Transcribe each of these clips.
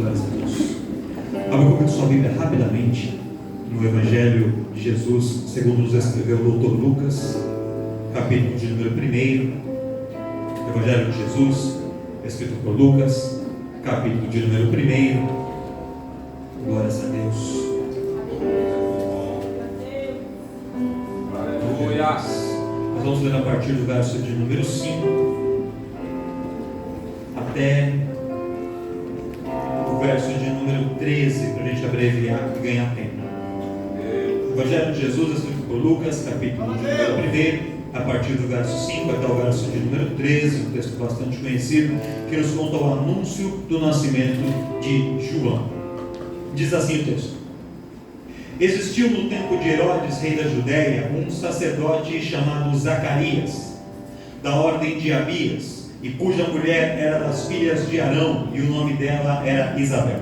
Glórias a Deus. Abra comigo sua Bíblia rapidamente no Evangelho de Jesus, segundo nos escreveu o Dr. Lucas, capítulo de número 1. Evangelho de Jesus, escrito por Lucas, capítulo de número 1. Glórias a Deus. Aleluia. Nós vamos ler a partir do verso de número 5 até o verso de número 13, para a gente abreviar e ganhar tempo. Evangelho de Jesus, escrito por Lucas, capítulo de número 1, a partir do verso 5 até o verso de número 13, um texto bastante conhecido, que nos conta o anúncio do nascimento de João. Diz assim o texto: Existiu no tempo de Herodes, rei da Judéia, um sacerdote chamado Zacarias, da ordem de Abias, e cuja mulher era das filhas de Arão, e o nome dela era Isabel.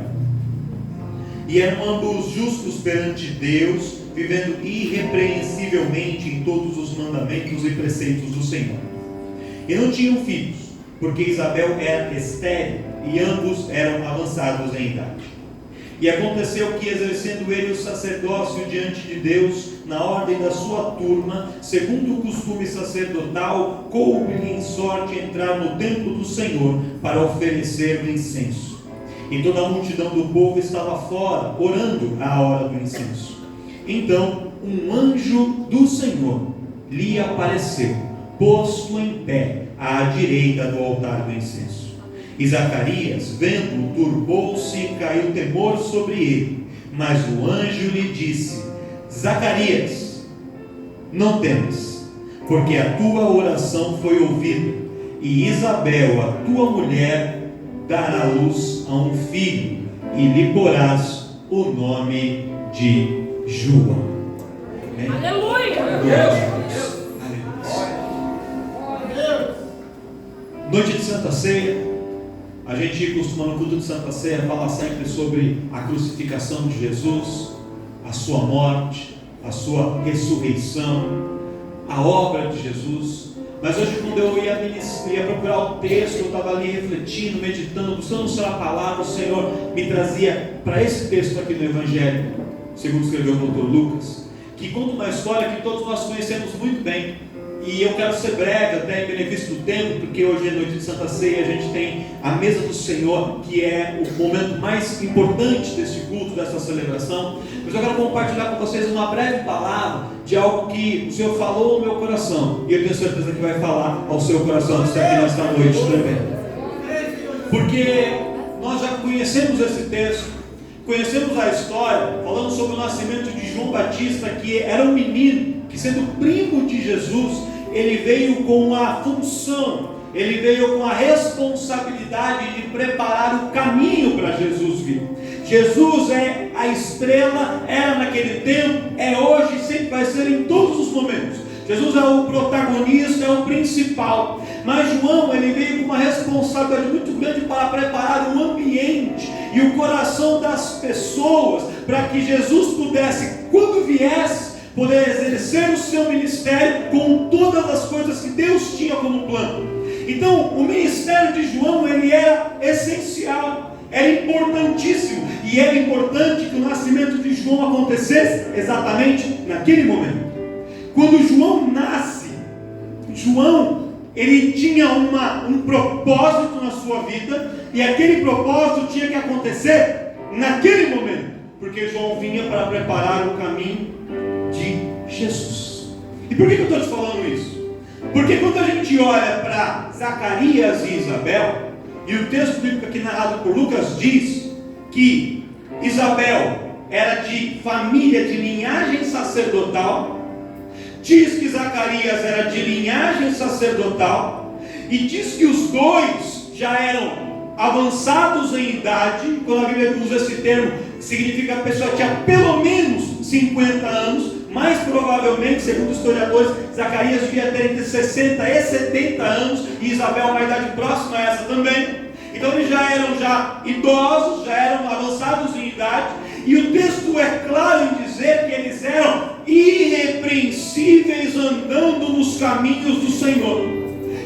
E eram ambos justos perante Deus, vivendo irrepreensivelmente em todos os mandamentos e preceitos do Senhor. E não tinham filhos, porque Isabel era estéril, e ambos eram avançados em idade. E aconteceu que, exercendo ele o sacerdócio diante de Deus, na ordem da sua turma, segundo o costume sacerdotal, coube-lhe em sorte entrar no templo do Senhor para oferecer o incenso. E toda a multidão do povo estava fora, orando à hora do incenso. Então um anjo do Senhor lhe apareceu, posto em pé à direita do altar do incenso. E Zacarias, vendo-o, turbou-se e caiu temor sobre ele. Mas o anjo lhe disse: Zacarias, não temas, porque a tua oração foi ouvida, e Isabel, a tua mulher, dará luz a um filho, e lhe porás o nome de João. Amém? Aleluia! Aleluia! Noite de Santa Ceia. A gente costuma no culto de Santa Ceia falar sempre sobre a crucificação de Jesus, a sua morte, a sua ressurreição, a obra de Jesus. Mas hoje, quando eu ia procurar o texto, eu estava ali refletindo, meditando, buscando a palavra, o Senhor me trazia para esse texto aqui do Evangelho, segundo escreveu o Dr. Lucas, que conta uma história que todos nós conhecemos muito bem. E eu quero ser breve, até em benefício do tempo, porque hoje é noite de Santa Ceia, a gente tem a mesa do Senhor, que é o momento mais importante deste culto, dessa celebração. Mas eu quero compartilhar com vocês uma breve palavra de algo que o Senhor falou no meu coração, e eu tenho certeza que vai falar ao seu coração, que está aqui nesta noite também. Porque nós já conhecemos esse texto, conhecemos a história, falando sobre o nascimento de João Batista, que era um menino, que sendo primo de Jesus, ele veio com a função, ele veio com a responsabilidade de preparar o caminho para Jesus vir. Jesus é a estrela, era naquele tempo, é hoje e sempre vai ser em todos os momentos. Jesus é o protagonista, é o principal. Mas João, ele veio com uma responsabilidade muito grande para preparar o ambiente e o coração das pessoas, para que Jesus pudesse, quando viesse, poder exercer o seu ministério com todas as coisas que Deus tinha como plano. Então, o ministério de João, ele era essencial, era importantíssimo, e era importante que o nascimento de João acontecesse exatamente naquele momento. Quando João nasce, João, ele tinha um propósito na sua vida, e aquele propósito tinha que acontecer naquele momento, porque João vinha para preparar o caminho de Jesus. E por que eu estou te falando isso? Porque quando a gente olha para Zacarias e Isabel, e o texto bíblico aqui narrado por Lucas diz que Isabel era de família, de linhagem sacerdotal, diz que Zacarias era de linhagem sacerdotal, e diz que os dois já eram avançados em idade. Quando a Bíblia usa esse termo, significa que a pessoa tinha pelo menos 50 anos, mais provavelmente, segundo os historiadores, Zacarias devia ter entre 60 e 70 anos, e Isabel uma idade próxima a essa também. Então eles já eram idosos, já eram avançados em idade, e o texto é claro em dizer que eles eram irrepreensíveis andando nos caminhos do Senhor,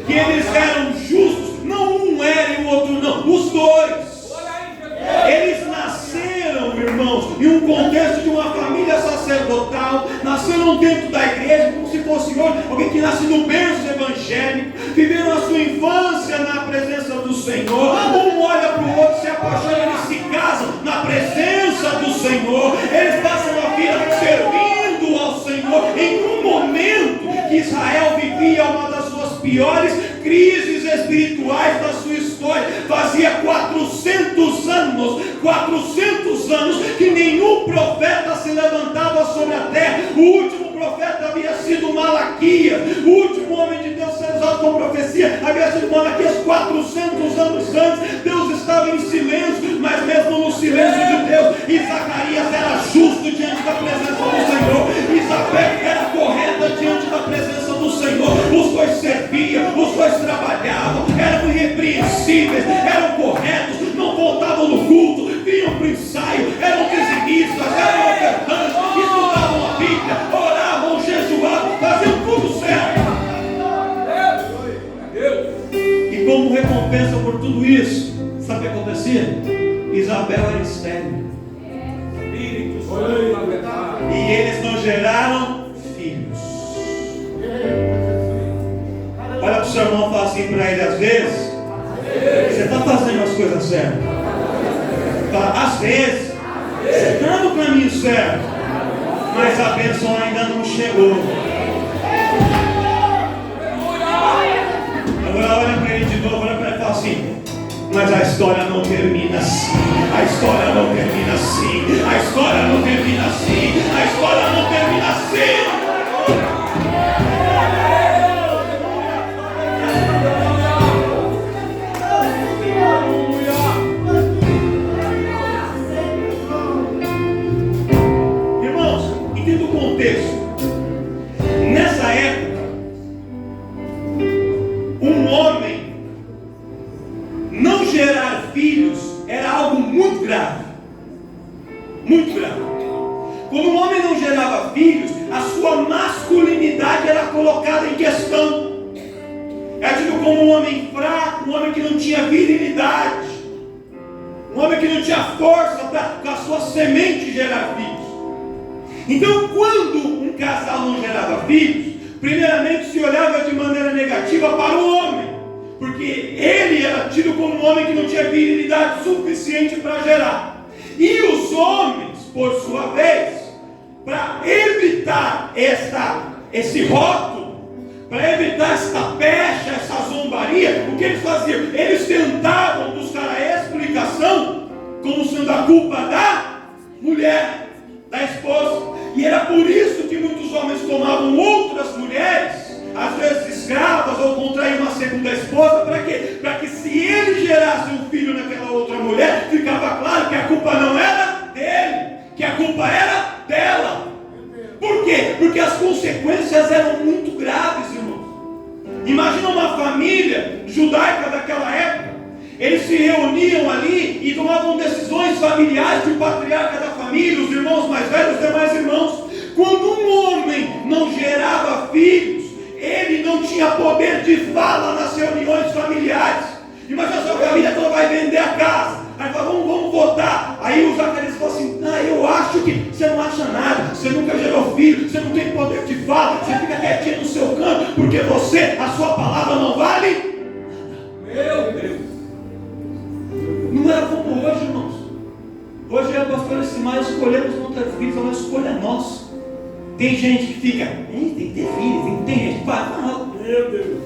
que eles eram justos, não um era e o outro não, os dois. Eles sacerdotal, nasceram dentro da igreja, como se fosse hoje, alguém que nasce no berço evangélico, viveram a sua infância na presença do Senhor. Um olha para o outro, se apaixona, eles se casam na presença do Senhor, eles passam a vida servindo ao Senhor. Em um momento que Israel vivia uma das suas piores crises espirituais da sua história, fazia 400 anos que nenhum profeta se levantava sobre a terra. O último profeta havia sido Malaquias, o último homem de Deus ser usado com profecia havia sido Malaquias 400 anos antes. Deus estava em silêncio, mas mesmo no silêncio de Deus, Zacarias era justo diante da presença do Senhor, Isabel era correta diante da presença do Senhor. Os dois serviam, os dois trabalhavam, eram irrepreensíveis, eram corretos, não voltavam no culto, vinham para o ensaio, eram dizimistas, eram ofertantes, estudavam a Bíblia, oravam, jejuavam, faziam tudo certo. E como recompensa por tudo isso, sabe o que acontecia? Isabel era estéril. E eles não geraram filhos. Olha para o seu irmão e fala assim para ele: às vezes você está fazendo as coisas certas. Fala, às vezes você está no caminho certo, mas a bênção ainda não chegou. Agora olha para ele de novo, olha para ele e fala assim: mas a história não termina assim. A história não termina assim. A história não termina assim. A história não termina assim. Irmãos, entenda o contexto. Nessa época, um homem não gerar filhos era algo muito grave. Muito grave. Quando um homem não gerava filhos, a sua masculinidade era colocada em questão. Era tido como um homem fraco, um homem que não tinha virilidade, um homem que não tinha força para com a sua semente gerar filhos. Então, quando um casal não gerava filhos, primeiramente se olhava de maneira negativa para o homem, porque ele era tido como um homem que não tinha virilidade suficiente para gerar. E os homens, por sua vez, para evitar esse rótulo, para evitar esta pecha, essa zombaria, o que eles faziam? Eles tentavam buscar a explicação como sendo a culpa da mulher, da esposa. E era por isso que muitos homens tomavam outras mulheres, às vezes escravas, ou contraíam uma segunda esposa. Para quê? Para que se ele gerasse um filho naquela outra mulher, ficava claro que a culpa não era dele, que a culpa era dela. Por quê? Porque as consequências eram muito graves, irmãos. Imagina uma família judaica daquela época. Eles se reuniam ali e tomavam decisões familiares de patriarca da família, os irmãos mais velhos, os demais irmãos. Quando um homem não gerava filhos, ele não tinha poder de fala nas reuniões familiares. Imagina sua família toda vai vender a casa. Aí fala, vamos votar. Aí o Zacarias fala assim: eu acho que você não acha nada, você nunca gerou filho, você não tem poder de fala, você fica quietinho no seu canto, porque a sua palavra não vale nada. Meu Deus! Não era como hoje, irmãos. Hoje a pastora disse: mas escolhemos não ter filhos, é uma escolha nossa. Tem gente que fica, tem que ter filhos, tem gente que fala, meu Deus.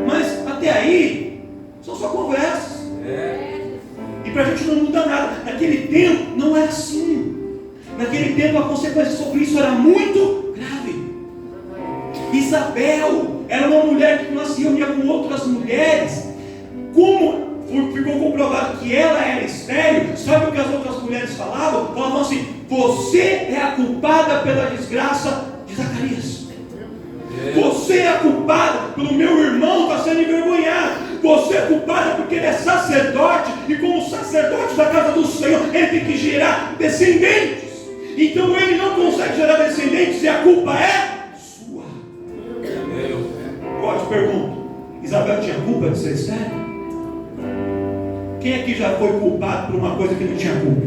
Mas até aí, são só conversas. E para a gente não muda nada. Naquele tempo não era assim. Naquele tempo a consequência sobre isso era muito grave. Isabel era uma mulher que não se reunia com outras mulheres. Como ficou comprovado que ela era estéril, sabe o que as outras mulheres falavam? Falavam assim: você é a culpada pela desgraça de Zacarias. Você é a culpada pelo meu irmão estar sendo envergonhado. Você é culpada porque ele é sacerdote, e como sacerdote da casa do Senhor, ele tem que gerar descendentes. Então ele não consegue gerar descendentes e a culpa é sua. Agora eu te pergunto: Isabel tinha culpa de ser estéril? Quem aqui já foi culpado por uma coisa que não tinha culpa?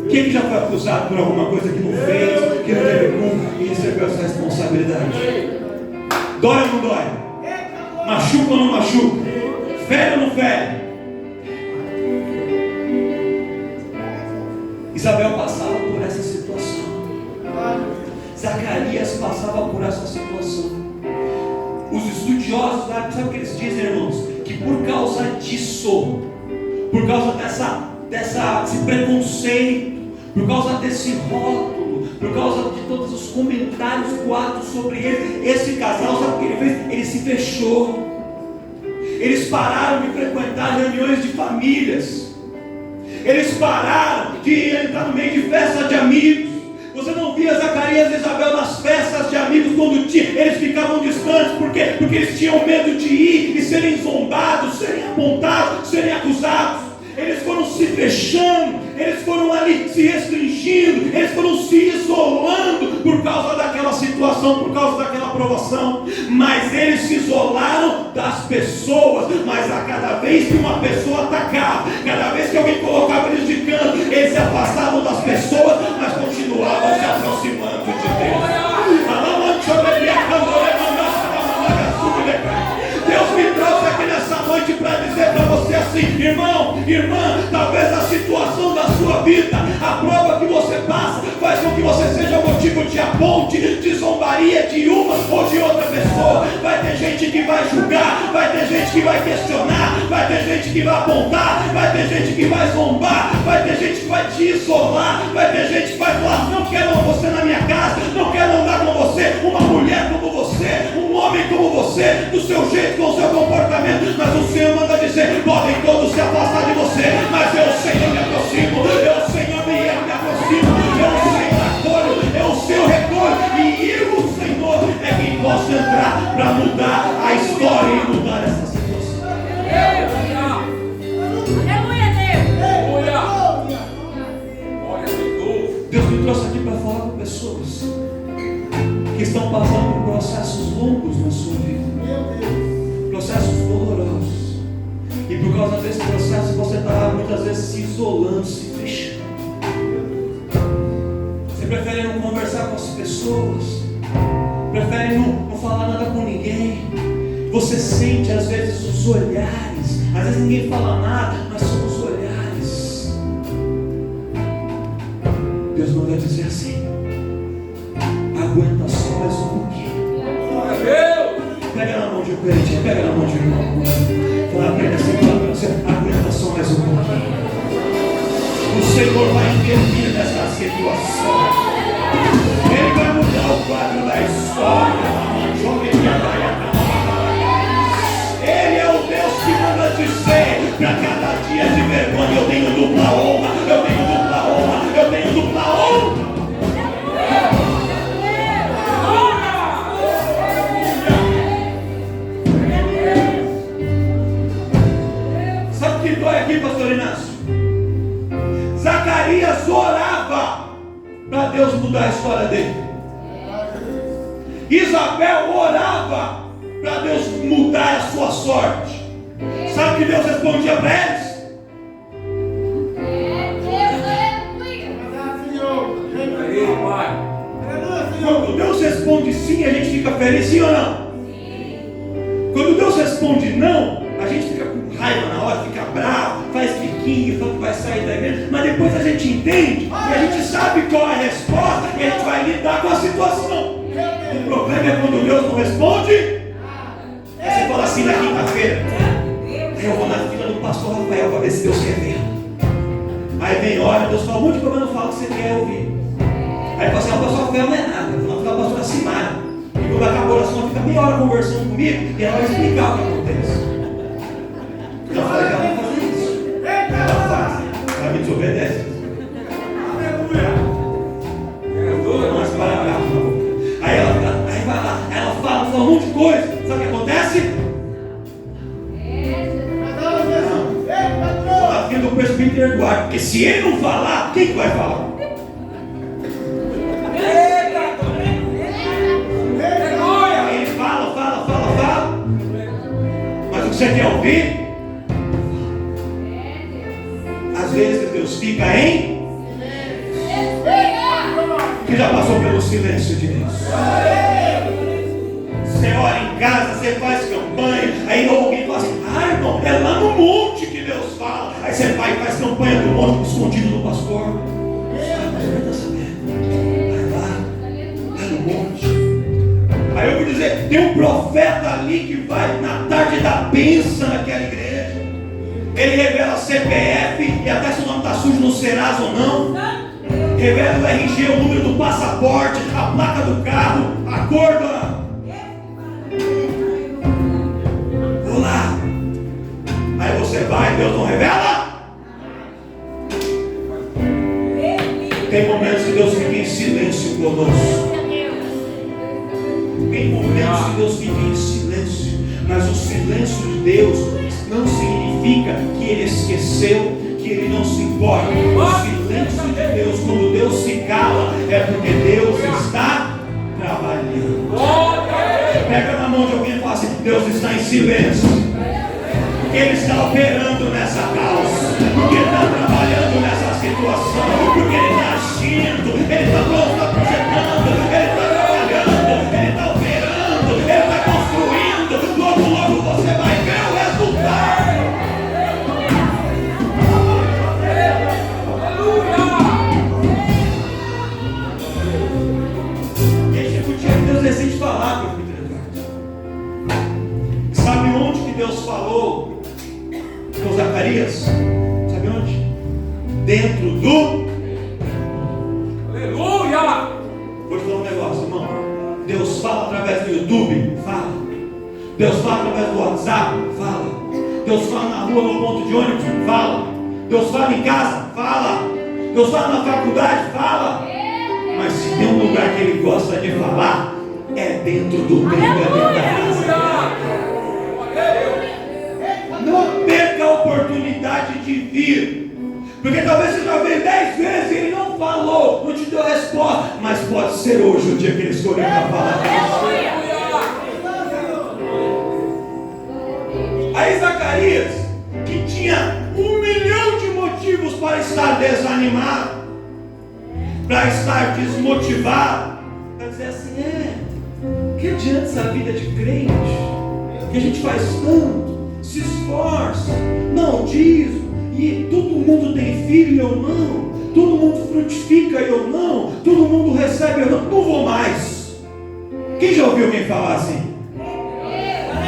Quem já foi acusado por alguma coisa que não fez, que não teve culpa e recebeu essa responsabilidade? Dói ou não dói? Machuca ou não machuca? Fere ou não fere? Isabel passava por essa situação. Zacarias passava por essa situação. Os estudiosos, sabe o que eles dizem, irmãos? Que por causa disso, por causa desse preconceito, por causa desse rótulo, por causa de todos os comentários coados sobre ele, esse casal, sabe o que ele fez? Ele se fechou. Eles pararam de frequentar reuniões de famílias. Eles pararam de entrar no meio de festa de amigos. Você não via Zacarias e Isabel nas festas de amigos quando tinha. Eles ficavam distantes. Por quê? Porque eles tinham medo de ir e serem zombados, serem apontados, serem acusados. Eles foram se fechando, eles foram ali se restringindo, eles foram se isolando por causa daquela situação, por causa daquela provação. Mas eles se isolaram das pessoas. Mas a cada vez que uma pessoa atacava, cada vez que alguém colocava eles de canto, eles se afastavam das pessoas, mas continuavam se aproximando de Deus. Deus me trouxe aqui nessa noite para dizer para você assim: irmão, irmã, talvez a situação da sua vida, a prova que você passa, faz com que você seja motivo de aponte, de zombaria de uma ou de outra pessoa. Vai ter gente que vai julgar, vai ter gente que vai questionar, vai ter gente que vai apontar, vai ter gente que vai zombar, vai ter gente que vai te isolar, vai ter gente que vai falar: não quero você na minha casa, não quero andar com você, uma mulher como você, um homem como você, do seu jeito, com o seu comportamento. Mas o Senhor manda dizer: podem todos se afastar de você, mas eu, Senhor, me aproximo, eu, Senhor, me aproximo, eu, Senhor, acolho, eu, Senhor, recolho, e eu, Senhor, é quem posso entrar para mudar a história e mudar essa situação. Deus me trouxe aqui para falar com pessoas que estão passando por processos longos na sua vida, processos dolorosos, e por causa desse processo você está muitas vezes se isolando, se fechando. Você prefere não conversar com as pessoas, prefere não falar nada com ninguém. Você sente às vezes os olhares, às vezes ninguém fala nada, mas são os olhares. Deus manda dizer assim: aguenta só mais um pouquinho. Pega na mão de um crente, pega na mão de um irmão. Fala para ele assim: aguenta só mais um pouquinho. O Senhor vai intervir nessa situação. Ele vai mudar o quadro da história. Ele é o Deus que manda dizer: para cada dia de vergonha eu tenho dupla honra, eu tenho dupla honra, eu tenho dupla honra. Aqui, pastor Inácio, Zacarias orava para Deus mudar a história dele. Isabel orava para Deus mudar a sua sorte. Sabe o que Deus respondia para eles? Quando Deus responde sim, a gente fica feliz, sim ou não? Quando Deus responde não, a gente fica com raiva na hora, fica bravo, faz biquinho, fala que vai sair da igreja. Mas depois a gente entende e a gente sabe qual é a resposta e a gente vai lidar com a situação. O problema é quando Deus não responde. Aí você fala assim: na quinta-feira eu vou na fila do pastor Rafael para ver se Deus quer ver. Aí vem hora, Deus fala um monte de coisa, não fala o que você quer ouvir. Aí fala assim: o pastor Rafael não é nada, eu vou falar com a pastora Simara. E quando acabou a oração, fica meia hora conversando comigo e ela vai explicar o que acontece. Eu falei que ela vai fazer isso. Ela faz, ela me desobedece. Mas para cá, por favor. Aí vai lá, ela fala um monte de coisa. Sabe o que acontece? Não. Aqui do presbítero Eduardo, porque se ele não falar, quem que vai falar? Ele fala. Mas o que você quer ouvir? Às vezes Deus fica em Que já passou pelo silêncio de Deus. Você ora em casa, você faz campanha, aí alguém fala assim: ah, irmão, é lá no monte que Deus fala. Aí você vai e faz campanha do monte escondido do pastor. Vai no monte. Aí eu vou dizer: tem um profeta ali que vai na tarde da bênção naquela igreja. Ele revela CPF e até se o nome está sujo no Serasa ou não. Revela o RG, o número do passaporte, a placa do carro, a cor do... Vou lá. Aí você vai, Deus não revela? Tem momentos que Deus fica em silêncio conosco. Tem momentos que Deus fica em silêncio. Mas o silêncio de Deus não significa que Ele esqueceu, que Ele não se importa. O silêncio de Deus, quando Deus se cala, é porque Deus está trabalhando. Pega na mão de alguém e fala assim: Deus está em silêncio. Ele está operando nessa causa, porque Ele está trabalhando nessa situação, porque Ele está agindo, Ele está projetando, Ele está trabalhando, Ele está operando, Ele está construindo. Logo, logo você vai ver o resultado. Deixa que o dia que Deus decide falar, meu filho Eduardo. Sabe onde que Deus falou com Zacarias? Sabe onde? Dentro do... Aleluia! Vou te falar um negócio, irmão. Deus fala através do YouTube? Fala. Deus fala através do WhatsApp? Fala. Deus fala na rua, no ponto de ônibus? Fala. Deus fala em casa? Fala. Deus fala na faculdade? Fala. Mas se tem um lugar que Ele gosta de falar, é dentro do templo, é dentro da casa. Não perca a oportunidade de vir, porque talvez você já veio 10 vezes e Ele não falou, não te deu resposta, mas pode ser hoje o dia que Ele escolheu para falar. Aí Zacarias, que tinha 1 milhão de motivos para estar desanimado, para estar desmotivado, para dizer assim: que adianta essa vida de crente, que a gente faz tanto, se esforça, não diz, e todo mundo tem filho e eu não, todo mundo frutifica e eu não, todo mundo recebe e eu não vou mais. Quem já ouviu alguém falar assim?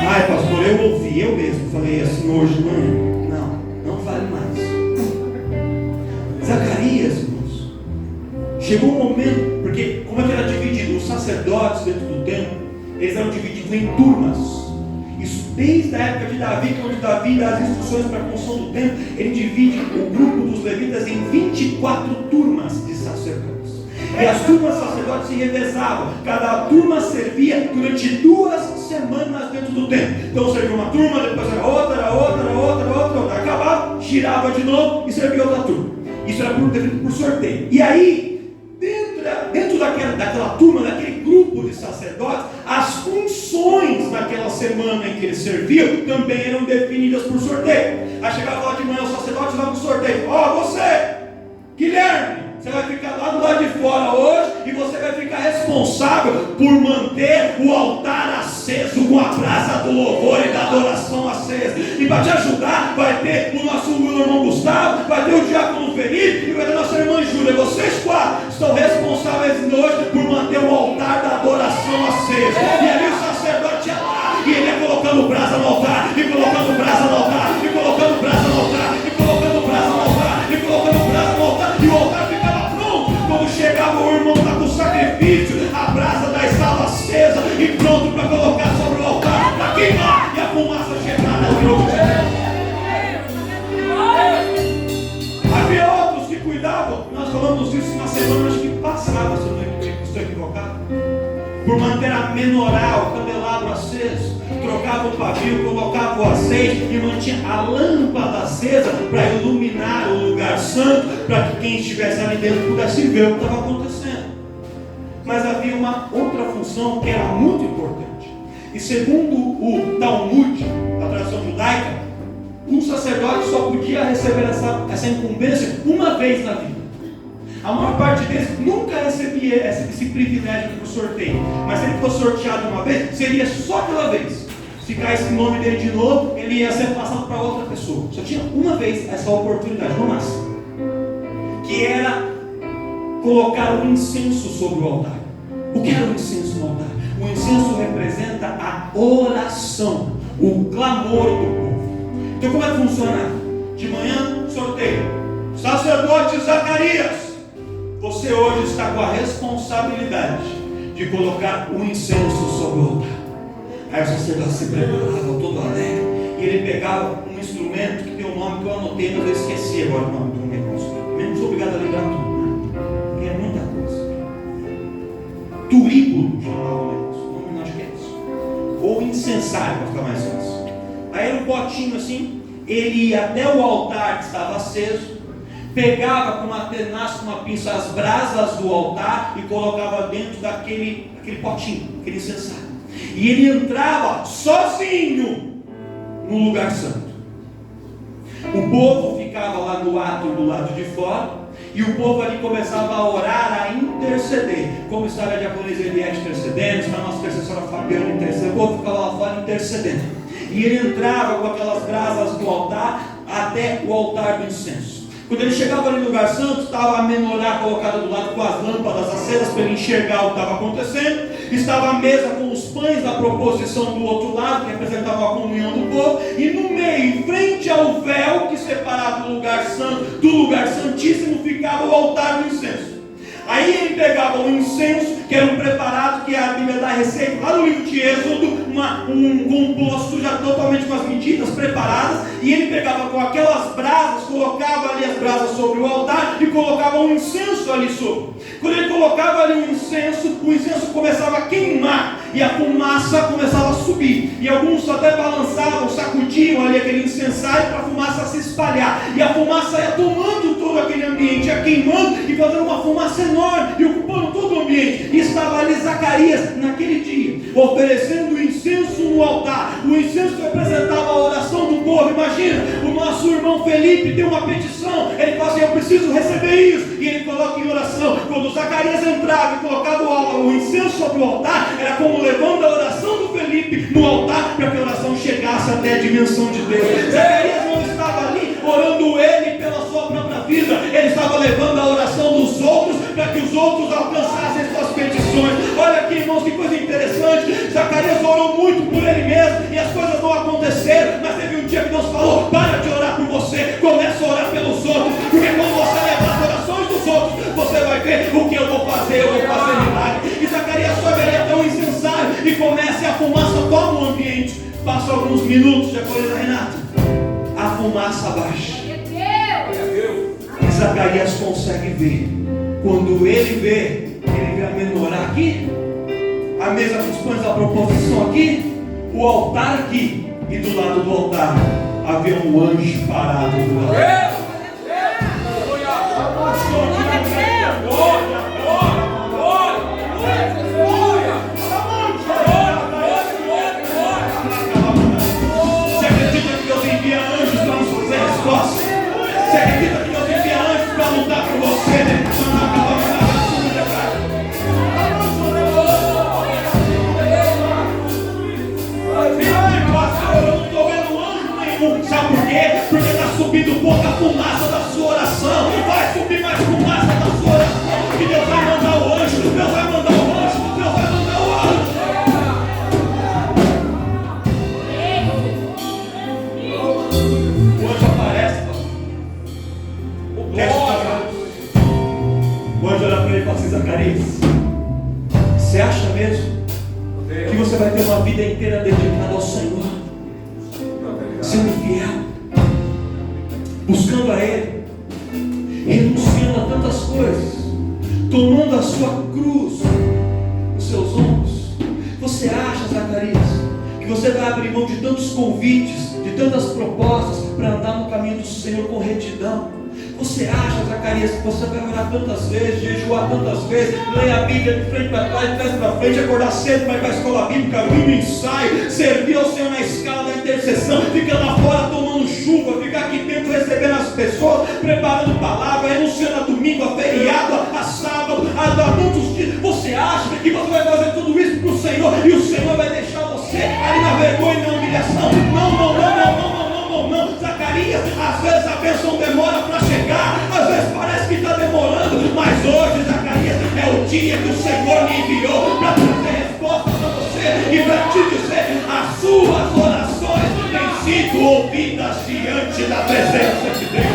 Ai, pastor, eu ouvi, eu mesmo falei assim hoje de manhã: não vale mais. Zacarias, irmãos, chegou um momento, porque como é que era dividido? Os sacerdotes dentro do templo, eles eram divididos em turmas. Isso desde a época de Davi, que é onde Davi dá as instruções para a construção do templo. Ele divide o grupo dos levitas em 24 turmas de sacerdotes. E as turmas sacerdotes se revezavam. Cada turma servia durante 2 semanas dentro do templo. Então servia uma turma, depois era outra. Acabava, girava de novo e servia outra turma. Isso era por sorteio. E aí, dentro daquela turma, daquele grupo de sacerdotes, as funções naquela semana em que eles serviam também eram definidas por sorteio. Aí chegava lá de manhã, os sacerdotes davam um sorteio: você, Guilherme, você vai ficar lá do lado de fora hoje e você vai ficar responsável por manter o altar aceso com a brasa do louvor e da adoração acesa. E para te ajudar vai ter o nosso irmão Gustavo, vai ter o diácono Felipe e vai ter a nossa irmã Júlia. Vocês 4 estão responsáveis hoje por manter o altar da adoração acesa. E ali o sacerdote ia lá e ele ia colocando brasa no altar, e colocando brasa no altar, e colocando brasa no altar, e colocando brasa no altar, e colocando brasa no altar, e o altar ficava pronto. Quando chegava o irmão lá com o sacrifício, a brasa já estava acesa e pronto para colocar sobre o altar, para queimar, e a fumaça chegava ao novo. Havia outros que cuidavam, nós falamos isso na semana acho que passada, se eu não estou equivocado, por manter a menorá, o candelabro aceso, trocava o pavio, colocava o azeite e mantinha a lâmpada acesa para iluminar o lugar santo, para que quem estivesse ali dentro pudesse ver o que estava acontecendo. Mas havia uma outra função que era muito importante, e segundo o Talmud, a tradição judaica, um sacerdote só podia receber essa incumbência uma vez na vida. A maior parte deles nunca recebia esse privilégio do sorteio. Mas se ele fosse sorteado uma vez, seria só aquela vez. Se caísse o nome dele de novo, ele ia ser passado para outra pessoa. Só tinha uma vez essa oportunidade, no máximo. Que era colocar o incenso sobre o altar. O que era o incenso no altar? O incenso representa a oração, o clamor do povo. Então como é que funciona? De manhã, sorteio. Sacerdote Zacarias, você hoje está com a responsabilidade de colocar o incenso sobre o altar. Aí o sacerdote se preparava todo alegre, e ele pegava um instrumento que tem um nome que eu anotei, mas eu esqueci agora o nome do negócio. Eu não sou obrigado a lembrar tudo, porque é muita coisa. Turíbulo chamava o negócio, o nome não acho que é isso. Ou incensário, para ficar mais fácil. Aí era um potinho assim, ele ia até o altar que estava aceso, pegava com uma tenaz, com uma pinça, as brasas do altar e colocava dentro daquele potinho, aquele incensário. E ele entrava sozinho no lugar santo. O povo ficava lá no átrio do lado de fora, e o povo ali começava a orar, a interceder, como está a diaconisa Eliette intercedendo, está a nossa intercessora Fabiana intercedendo, o povo ficava lá fora intercedendo. E ele entrava com aquelas brasas do altar até o altar do incenso. Quando ele chegava ali no lugar santo, estava a menorá colocada do lado com as lâmpadas acedas para ele enxergar o que estava acontecendo. Estava a mesa com os pães da proposição do outro lado, que representava a comunhão do povo. E no meio, em frente ao véu que separava o lugar santo do lugar santíssimo, ficava o altar do incenso. Aí ele pegava o incenso, que era um preparado, que a Bíblia dá a receita, lá no livro de Êxodo, um composto já totalmente com as medidas preparadas, e ele pegava com aquelas brasas, colocava ali as brasas sobre o altar, e colocava um incenso ali sobre. Quando ele colocava ali o incenso começava a queimar, e a fumaça começava a subir, e alguns até balançavam, sacudiam ali aquele incensário para a fumaça se espalhar, e a fumaça ia tomando todo aquele ambiente, ia queimando e fazendo uma fumaça enorme, e ocupando todo o ambiente. E estava ali Zacarias naquele dia, oferecendo incenso no altar. O incenso representava a oração do povo. Imagina, o nosso irmão Felipe tem uma petição, ele fala assim: eu preciso receber isso, e ele coloca em oração. Quando Zacarias entrava e colocava o incenso sobre o altar, era como levando a oração do Felipe no altar, para que a oração chegasse até a dimensão de Deus. Zacarias não estava ali orando ele pela sua própria vida, ele estava levando a oração dos outros, para que os outros alcançassem suas petições. Olha aqui, irmãos, que coisa interessante. Zacarias orou muito por ele mesmo, e as coisas não aconteceram, mas teve um dia que Deus falou: para de orar por você, começa a orar pelos outros, porque quando você levar as orações dos outros, você vai ver o que eu vou fazer milagre. E Zacarias sobe ali até um incensário, e começa, a fumaça toma o ambiente. Passa alguns minutos, Jacob Renata, a fumaça baixa, e Zacarias consegue ver. Quando ele vê a menorá aqui, a mesa com os pães da proposição aqui, o altar aqui, e do lado do altar havia um anjo parado do lado. Você acredita que Deus envia anjos para nos fazer respostas? Você acredita que Deus envia anjos para lutar por você, né? Sabe por quê? Porque está subindo pouca fumaça da sua oração. Vai subir mais fumaça da sua oração. Que Deus vai mandar o anjo. Deus vai mandar o anjo. Deus vai mandar o anjo. O anjo aparece. O anjo olha para ele e fala assim: Zacarias, você acha mesmo que você vai ter uma vida inteira dedicada ao Senhor, sendo fiel, buscando a Ele, renunciando a tantas coisas, tomando a sua cruz nos seus ombros? Você acha, Zacarias, que você vai abrir mão de tantos convites, de tantas propostas, para andar no caminho do Senhor com retidão? Você acha, Zacarias, que você vai orar tantas vezes, jejuar tantas vezes, ler a Bíblia de frente para trás, de trás para frente, acordar cedo para ir para a escola bíblica, vir no ensaio, servir ao Senhor na escala da intercessão, ficar lá fora tomando chuva, ficar aqui dentro recebendo as pessoas, preparando palavra, renunciando a domingo, domingo, a feriado, a sábado, a muitos dias. Você acha que você vai fazer tudo isso para o Senhor e o Senhor vai deixar você ali na vergonha e na humilhação? Não. Zacarias, às vezes a bênção demora para chegar, às vezes parece que está demorando, mas hoje, Zacarias, é o dia que o Senhor me enviou para trazer resposta para você e para te dizer: as suas orações têm sido ouvidas diante da presença de Deus.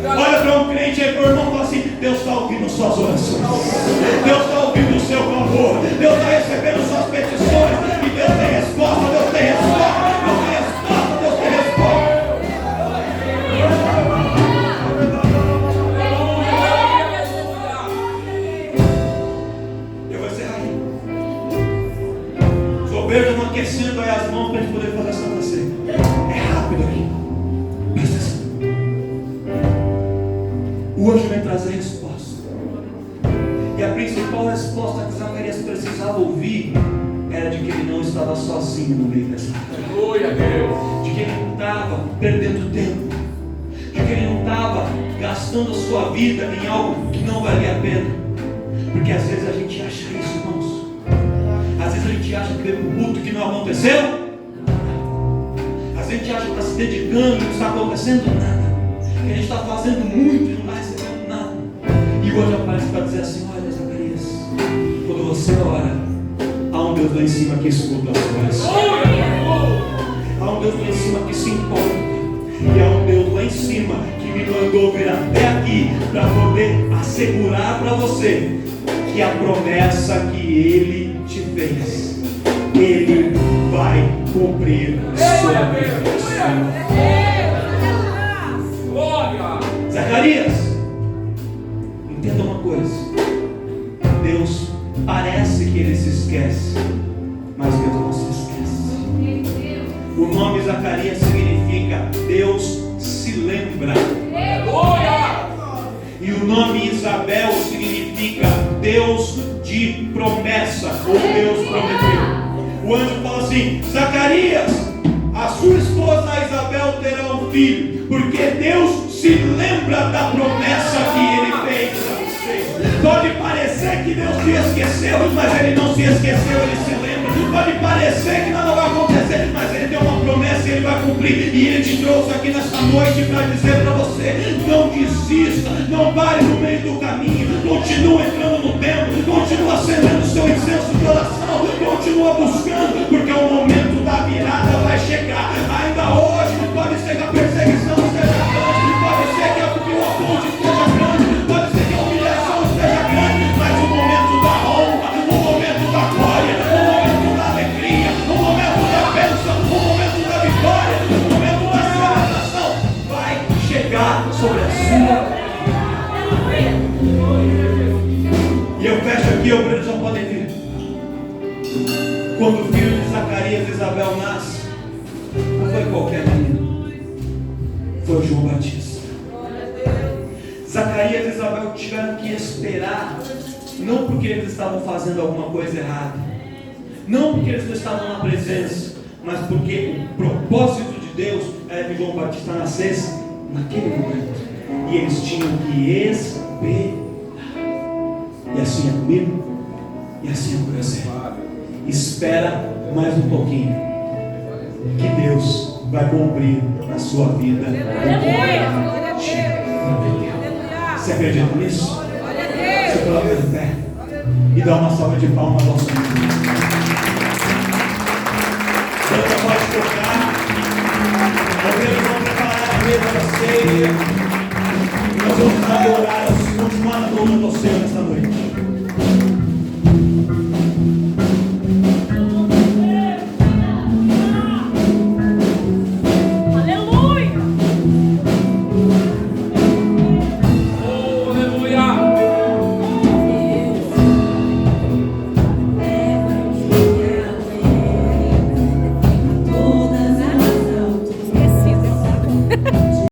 Olha para um crente aí, para o irmão, e fala assim: Deus está ouvindo suas orações, Deus está ouvindo o seu clamor, Deus está recebendo suas petições, e Deus tem resposta, Deus tem resposta, Deus tem resposta, Deus tem resposta. Eu vou encerrar aí. Os obreiros estão aquecendo aí as mãos para a gente poder fazer a Santa Ceia. É rápido aqui. Presta atenção. O anjo vem trazer resposta. E a principal resposta que Zacarias precisava ouvir era de que ele não estava sozinho no meio dessa área. Glória a Deus. De que ele não estava perdendo tempo. De que ele não estava gastando a sua vida em algo que não valia a pena. Porque às vezes a gente acha isso, irmãos. Às vezes a gente acha que veio um culto que não aconteceu. Às vezes a gente acha que está se dedicando e não está acontecendo nada. Que a gente está fazendo muito e não está recebendo nada. E hoje aparece para dizer assim: olha, Zacarias, quando você ora, há um Deus lá em cima que escuta as suas orações. Há um Deus lá em cima que se importa. E há um Deus lá em cima que me mandou vir até aqui para poder assegurar para você que a promessa que Ele te fez, Ele vai cumprir sua vida. Zacarias, entenda uma coisa: Deus parece que Ele se esquece, mas Deus não se esquece. O nome Zacarias significa Deus se lembra. E o nome Isabel significa Deus de promessa, ou Deus prometeu. O anjo fala assim: Zacarias, a sua esposa Isabel terá um filho, porque Deus se lembra da promessa que Ele fez a você. Pode parecer que Deus se esqueceu, mas Ele não se esqueceu, Ele se lembra. Pode parecer que nada vai acontecer, mas Ele tem uma promessa e Ele vai cumprir. E Ele te trouxe aqui nesta noite para dizer para você: não desista, não pare no meio do caminho, continua entrando no templo, continua acendendo seu incenso de oração, continua buscando, porque o momento da virada vai chegar. Ainda hoje pode ser que a perseguição esteja grande, pode ser que o aponte esteja grande, pode ser que a humilhação esteja grande, mas o momento da honra, o momento da glória, o momento da alegria, o momento da bênção, o momento da vitória, o momento da celebração vai chegar sobre a sua. E eu fecho aqui, obreiros já podem vir. Quando o filho de Zacarias e Isabel nasce, não foi qualquer menino, foi João Batista. Zacarias e Isabel tiveram que esperar, não porque eles estavam fazendo alguma coisa errada, não porque eles não estavam na presença, mas porque o propósito de Deus era que João Batista nascesse naquele momento, e eles tinham que esperar. E assim é comigo, e assim é com você. Espera mais um pouquinho, que Deus vai cumprir na sua vida. Você acredita nisso? Você coloca de pé e dá uma salva de palmas ao Senhor. Você pode tocar. Nós vamos preparar a mesa da ceia. Nós vamos adorar, continuar adorando ao Senhor nesta noite.